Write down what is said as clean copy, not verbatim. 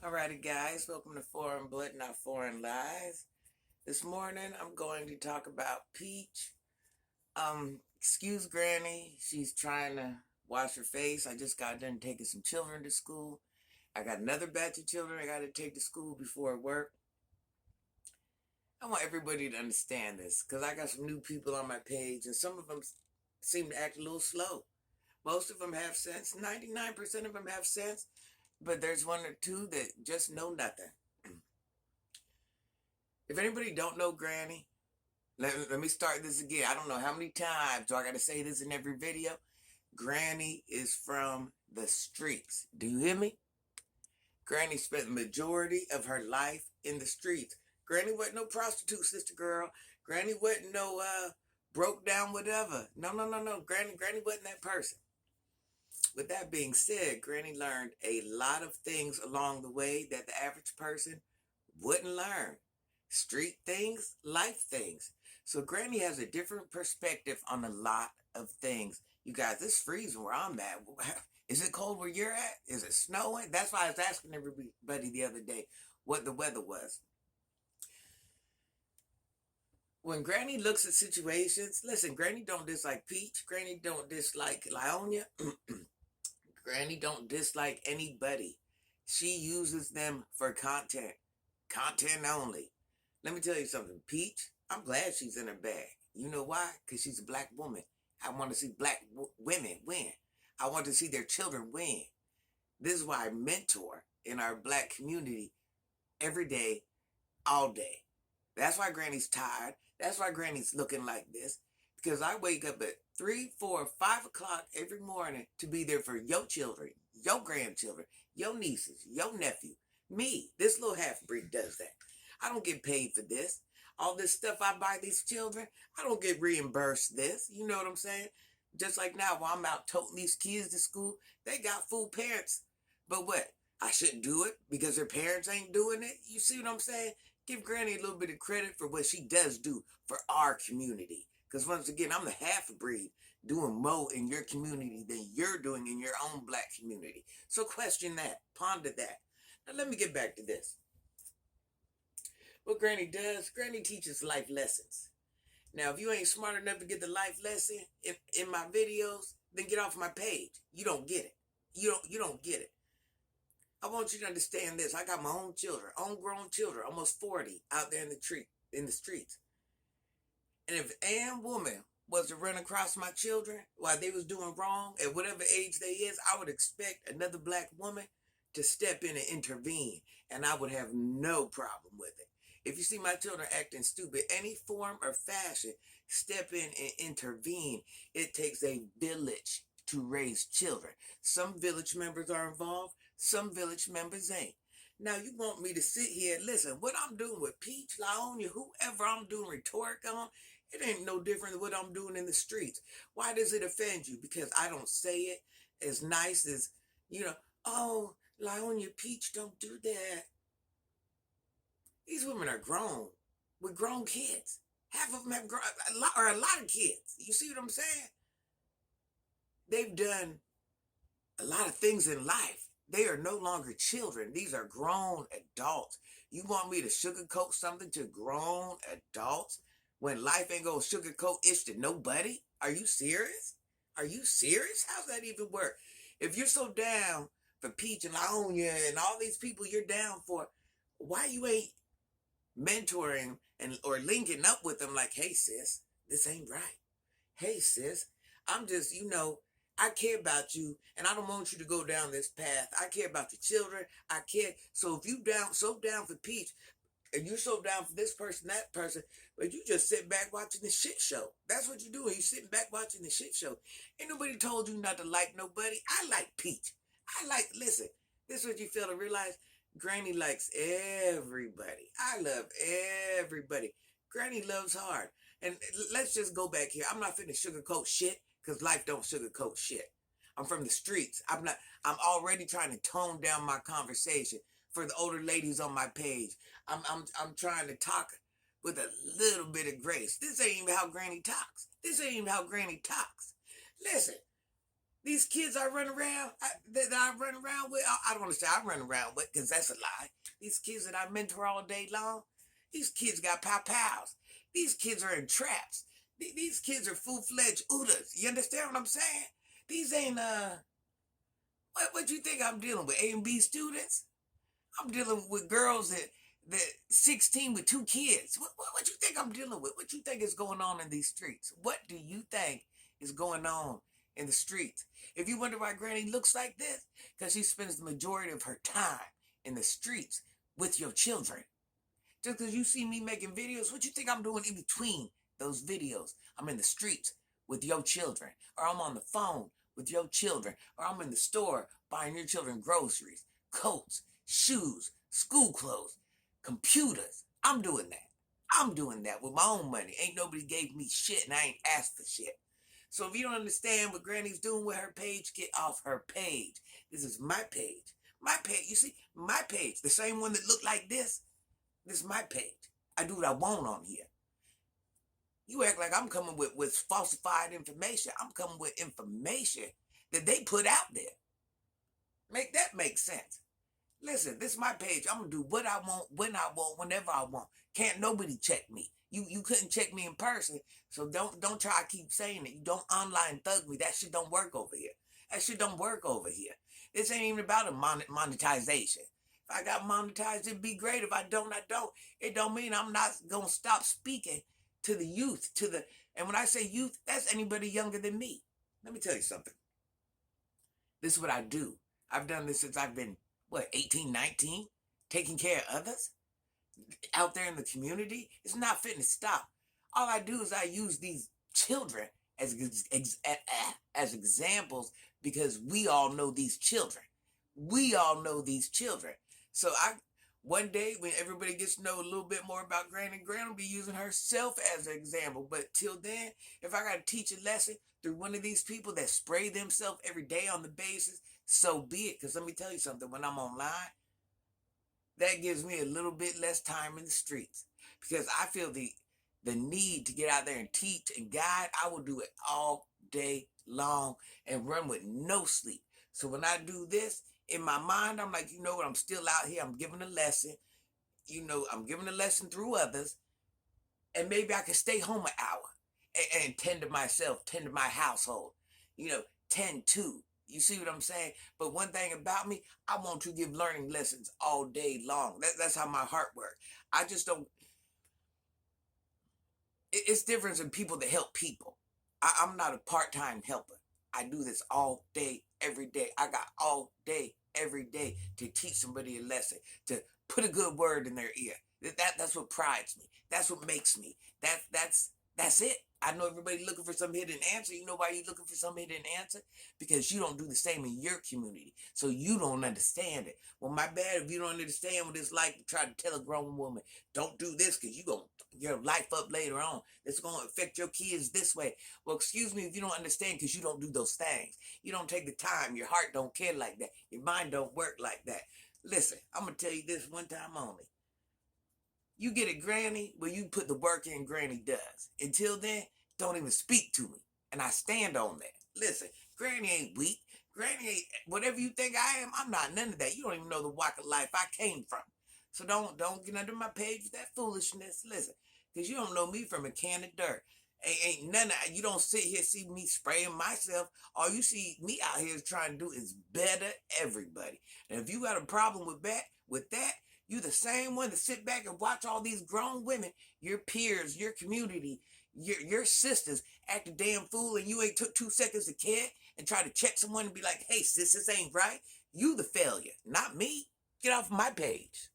Alrighty, guys, welcome to Foreign Blood, Not Foreign Lies. This morning, I'm going to talk about Peach. Excuse Granny, she's trying to wash her face. I just got done taking some children to school. I got another batch of children I got to take to school before work. I want everybody to understand this because I got some new people on my page, and some of them seem to act a little slow. Most of them have sense. 99% of them have sense, but there's one or two that just know nothing. If anybody don't know Granny, let me start this again. I don't know how many times do I got to say this in every video. Granny is from the streets. Do you hear me? Granny spent the majority of her life in the streets. Granny wasn't no prostitute, sister girl. Granny wasn't no broke down whatever. No. Granny wasn't that person. With that being said, Granny learned a lot of things along the way that the average person wouldn't learn. Street things, life things. So Granny has a different perspective on a lot of things. You guys, it's freezing where I'm at. Is it cold where you're at? Is it snowing? That's why I was asking everybody the other day what the weather was. When Granny looks at situations, listen, Granny don't dislike Peach. Granny don't dislike Lionia. Granny don't dislike anybody. She uses them for content. Content only. Let me tell you something. Peach, I'm glad she's in her bag. You know why? Because she's a black woman. I want to see black women win. I want to see their children win. This is why I mentor in our black community every day, all day. That's why Granny's tired. That's why Granny's looking like this. Because I wake up at 3, 4, 5 o'clock every morning to be there for your children, your grandchildren, your nieces, your nephew. Me, this little half-breed does that. I don't get paid for this. All this stuff I buy these children, I don't get reimbursed this. You know what I'm saying? Just like now, while I'm out toting these kids to school, they got full parents. But what? I shouldn't do it because their parents ain't doing it. You see what I'm saying? Give Granny a little bit of credit for what she does do for our community. Because once again, I'm the half-breed doing more in your community than you're doing in your own black community. So question that. Ponder that. Now let me get back to this. What Granny does, Granny teaches life lessons. Now, if you ain't smart enough to get the life lesson in my videos, then get off my page. You don't get it. You don't get it. I want you to understand this. I got my own children, grown children, almost 40 out there in the streets. And if a woman was to run across my children while they was doing wrong at whatever age they is, I would expect another black woman to step in and intervene, and I would have no problem with it. If you see my children acting stupid, any form or fashion, step in and intervene. It takes a village to raise children. Some village members are involved, some village members ain't. Now you want me to sit here and listen, what I'm doing with Peach, Laonia, whoever I'm doing rhetoric on, it ain't no different than what I'm doing in the streets. Why does it offend you? Because I don't say it as nice as, oh, Laonia, Peach, don't do that. These women are grown with grown kids. Half of them have a lot of kids. You see what I'm saying? They've done a lot of things in life. They are no longer children. These are grown adults. You want me to sugarcoat something to grown adults when life ain't gonna sugarcoat ish to nobody? Are you serious? Are you serious? How's that even work? If you're so down for Peach and Laonia and all these people you're down for, why you ain't mentoring or linking up with them like, hey sis, this ain't right. Hey sis, I'm just, I care about you and I don't want you to go down this path. I care about your children. I care. So if you so down for Peach and you're so down for this person, that person, but you just sit back watching the shit show. That's what you're doing. You're sitting back watching the shit show. Ain't nobody told you not to like nobody. I like Peach. Listen, this is what you fail to realize. Granny likes everybody. I love everybody. Granny loves hard. And let's just go back here. I'm not finna sugarcoat shit because life don't sugarcoat shit. I'm from the streets. I'm already trying to tone down my conversation for the older ladies on my page. I'm trying to talk with a little bit of grace. This ain't even how Granny talks. Listen, These kids I run around, that I run around with, I don't want to say I run around with because that's a lie. These kids that I mentor all day long, these kids got pow-pows. These kids are in traps. These kids are full-fledged Udas. You understand what I'm saying? These ain't, what you think I'm dealing with? A and B students? I'm dealing with girls that 16 with 2 kids. What you think I'm dealing with? What you think is going on in these streets? What do you think is going on in the streets? If you wonder why Granny looks like this, because she spends the majority of her time in the streets with your children. Just because you see me making videos, what you think I'm doing in between those videos? I'm in the streets with your children, or I'm on the phone with your children, or I'm in the store buying your children groceries, coats, shoes, school clothes, computers. I'm doing that. I'm doing that with my own money. Ain't nobody gave me shit and I ain't asked for shit. So if you don't understand what Granny's doing with her page, get off her page. This is my page. My page, you see, my page, the same one that looked like this is my page. I do what I want on here. You act like I'm coming with falsified information. I'm coming with information that they put out there. Make that make sense. Listen, this is my page. I'm gonna do what I want, when I want, whenever I want. Can't nobody check me. You couldn't check me in person, so don't try to keep saying it. You don't online thug me. That shit don't work over here. That shit don't work over here. This ain't even about a monetization. If I got monetized, it'd be great. If I don't, I don't. It don't mean I'm not gonna stop speaking to the youth, and when I say youth, that's anybody younger than me. Let me tell you something. This is what I do. I've done this since I've been, 18, 19? Taking care of others? Out there in the community? It's not fitting to stop. All I do is I use these children as examples because we all know these children. We all know these children. So one day when everybody gets to know a little bit more about Granny will be using herself as an example. But till then, if I got to teach a lesson through one of these people that spray themselves every day on the basis, so be it. Because let me tell you something, when I'm online, that gives me a little bit less time in the streets. Because I feel the need to get out there and teach and guide. I will do it all day long and run with no sleep. So when I do this, in my mind, I'm like, you know what? I'm still out here. I'm giving a lesson. I'm giving a lesson through others. And maybe I can stay home an hour and tend to myself, tend to my household. Tend to. You see what I'm saying? But one thing about me, I want to give learning lessons all day long. That's how my heart works. I just don't. It's different in people that help people. I'm not a part-time helper. I do this all day, every day. I got all day, every day to teach somebody a lesson, to put a good word in their ear. That's what prides me. That's what makes me. That's it. I know everybody looking for some hidden answer. You know why you're looking for some hidden answer? Because you don't do the same in your community. So you don't understand it. Well, my bad if you don't understand what it's like to try to tell a grown woman, don't do this because you're going to your life up later on. It's going to affect your kids this way. Well, excuse me if you don't understand because you don't do those things. You don't take the time. Your heart don't care like that. Your mind don't work like that. Listen, I'm going to tell you this one time only. You get a Granny where you put the work in Granny does. Until then, don't even speak to me. And I stand on that. Listen, Granny ain't weak. Granny ain't, whatever you think I am, I'm not none of that. You don't even know the walk of life I came from. So don't get under my page with that foolishness. Listen, because you don't know me from a can of dirt. Ain't none of, you don't sit here see me spraying myself. All you see me out here trying to do is better everybody. And if you got a problem with that, you the same one to sit back and watch all these grown women, your peers, your community, your sisters act a damn fool, and you ain't took 2 seconds to care and try to check someone and be like, hey sis, this ain't right. You the failure, not me. Get off my page.